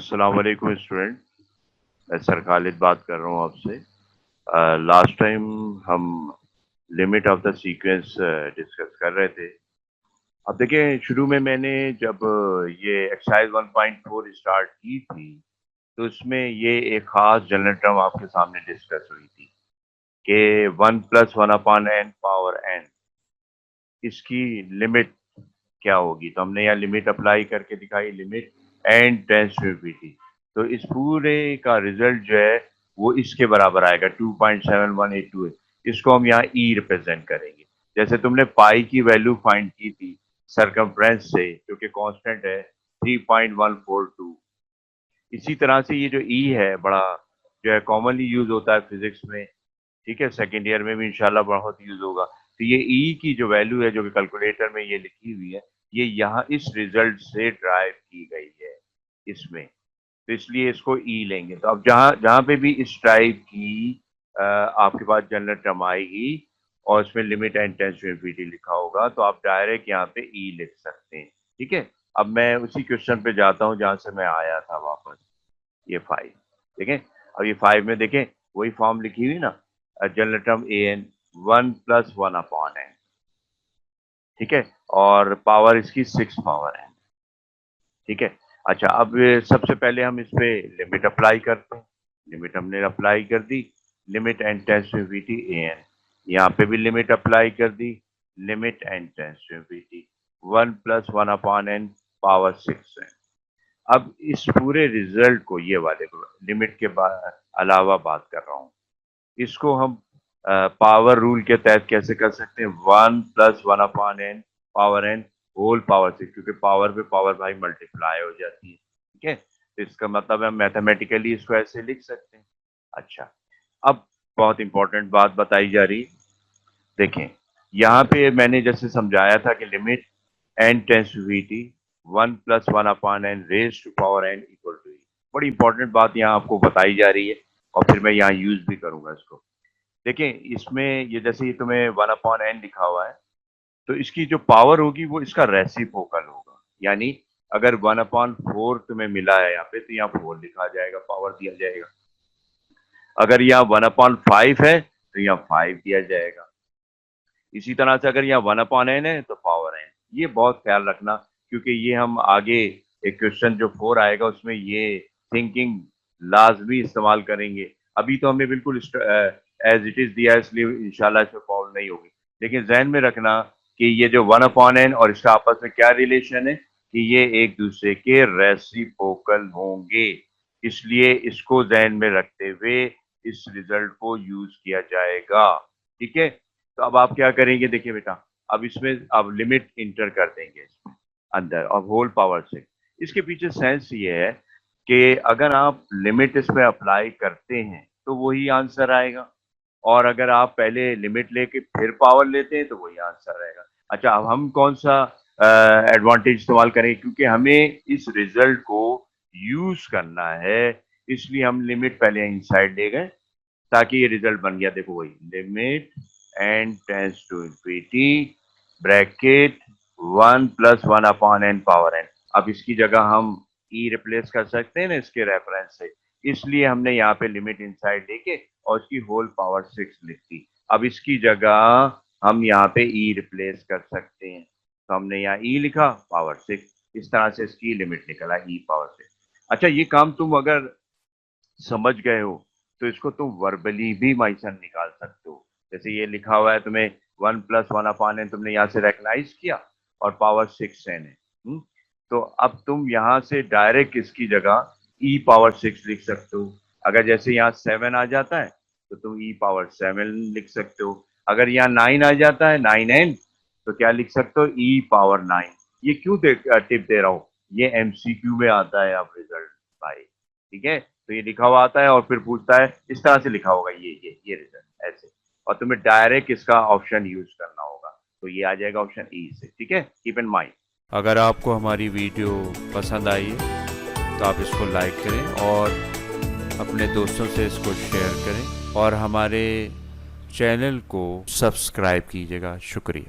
अस्सलाम वालेकुम स्टूडेंट। मैं सर खालिद बात कर रहा हूँ आपसे। लास्ट टाइम हम limit of the sequence discuss कर रहे थे। अब देखें, शुरू में मैंने जब ये एक्सरसाइज 1.4 स्टार्ट की थी तो उसमें ये एक ख़ास जनरल टर्म आपके सामने डिस्कस हुई थी कि 1 + 1/n पावर n इसकी लिमिट क्या होगी। तो हमने यहाँ लिमिट अप्लाई करके दिखाई, limit n tends to infinity. तो इस पूरे का रिजल्ट जो है वो इसके बराबर आएगा 2.7182। इसको हम यहाँ ई रिप्रेजेंट करेंगे। जैसे तुमने पाई की वैल्यू फाइंड की थी सरकमफ्रेंस से, जो कि कांस्टेंट है 3.142। इसी तरह से ये जो ई है बड़ा जो है कॉमनली यूज होता है फिजिक्स में, ठीक है, सेकेंड ईयर में भी इंशाल्लाह बहुत यूज होगा। तो ये ई की जो वैल्यू है जो कि कैलकुलेटर में ये लिखी हुई है, ये यहाँ इस रिजल्ट से ड्राइव की गई है इसमें, तो इसलिए इसको ई लेंगे। तो अब जहाँ जहाँ पे भी इस टाइप की आपके पास जनरल टर्म आएगी और उसमें limit N tends to infinity लिखा होगा तो आप डायरेक्ट यहाँ पे ई लिख सकते हैं, ठीक है। अब मैं उसी क्वेश्चन पे जाता हूँ जहाँ से मैं आया था वापस, ये 5 देखें। अब ये 5 में देखें वही फॉर्म लिखी हुई ना, general term A N 1 + 1/n, ठीक है, और पावर इसकी 6 पावर n, ठीक है। अच्छा, अब सबसे पहले हम इस पे लिमिट अप्लाई करते हैं। लिमिट हमने अप्लाई कर दी, limit n tends to infinity a n. यहाँ पे भी लिमिट अप्लाई कर दी, limit n tends to infinity 1 + 1/n power 6 n। अब इस पूरे रिजल्ट को, ये वाले को लिमिट के अलावा बात कर रहा हूँ, इसको हम पावर रूल के तहत कैसे कर सकते हैं, 1 + 1/n power n whole power 6, क्योंकि पावर पे पावर भाई मल्टीप्लाई हो जाती है, ठीक है। तो इसका मतलब हम मैथमेटिकली इसको ऐसे लिख सकते हैं। अच्छा, अब बहुत इंपॉर्टेंट बात बताई जा रही, देखें यहाँ पे मैंने जैसे समझाया था कि limit n tends to infinity 1 + 1/n raise to power n equal to e। बड़ी इंपॉर्टेंट बात यहाँ आपको बताई जा रही है और फिर मैं यहाँ यूज भी करूंगा इसको। देखें इसमें ये जैसे ये तुम्हें 1/n लिखा हुआ है, तो इसकी जो पावर होगी वो इसका रेसिप्रोकल होगा। यानी अगर 1/4 तुम्हें मिला है यहाँ पे तो यहाँ 4 लिखा जाएगा, पावर दिया जाएगा। अगर यहाँ 1/5 है तो यहाँ 5 दिया जाएगा। इसी तरह से अगर यहाँ 1/n है तो पावर n। ये बहुत ख्याल रखना, क्योंकि ये हम आगे एक क्वेश्चन जो 4 आएगा उसमें ये थिंकिंग लाजमी इस्तेमाल करेंगे। अभी तो हमने बिल्कुल एज इट इज दिया है, इसलिए इंशाल्लाह इसमें प्रॉब्लम नहीं होगी। लेकिन जहन में रखना कि ये जो 1/n और इसका आपस में क्या रिलेशन है कि ये एक दूसरे के रेसिप्रोकल होंगे, इसलिए इसको जहन में रखते हुए इस रिजल्ट को यूज किया जाएगा, ठीक है। तो अब आप क्या करेंगे, देखिए बेटा, अब इसमें अब लिमिट इंटर कर देंगे इसमें अंदर और होल पावर से। इसके पीछे सेंस ये है कि अगर आप लिमिट इसमें अप्लाई करते हैं तो वही आंसर आएगा, और अगर आप पहले लिमिट लेके फिर पावर लेते हैं तो वही आंसर आएगा। अच्छा, अब हम कौन सा एडवांटेज इस्तेमाल करेंगे, क्योंकि हमें इस रिजल्ट को यूज करना है, इसलिए हम लिमिट पहले इनसाइड ले गए ताकि ये रिजल्ट बन गया। देखो वही limit n tends to infinity bracket 1 + 1/n power n। अब इसकी जगह हम e रिप्लेस कर सकते हैं ना इसके रेफरेंस से, इसलिए हमने यहाँ पे लिमिट इनसाइड लेके और इसकी होल पावर 6 लिख दी। अब इसकी जगह हम यहाँ पे e रिप्लेस कर सकते हैं, तो हमने यहाँ e लिखा, पावर 6, इस तरह से इसकी लिमिट निकला e पावर 6। अच्छा, ये काम तुम अगर समझ गए हो तो इसको तुम वर्बली भी माइसन निकाल सकते हो। जैसे ये लिखा हुआ है तुम्हें 1 + 1/n, तुमने यहाँ से रेकग्नाइज किया और पावर 6n है। तो अब तुम यहाँ से डायरेक्ट इसकी जगह e पावर 6 लिख सकते हो। अगर जैसे यहाँ 7 आ जाता है तो तुम e पावर 7 लिख सकते हो। अगर यहाँ 9 आ जाता है 9n तो क्या लिख सकते हो, e पावर 9। ये क्यों टिप दे रहा हूँ, ये MCQ में आता है अब रिजल्ट भाई, ठीक है। तो ये लिखा हुआ आता है और फिर पूछता है, इस तरह से लिखा होगा ये रिजल्ट ऐसे, और तुम्हें डायरेक्ट इसका ऑप्शन यूज करना होगा, तो ये आ जाएगा ऑप्शन ई से, ठीक है, कीप इन माइंड। अगर आपको हमारी वीडियो पसंद आई तो आप इसको लाइक करें और अपने दोस्तों से इसको शेयर करें और हमारे चैनल को सब्सक्राइब कीजिएगा। शुक्रिया।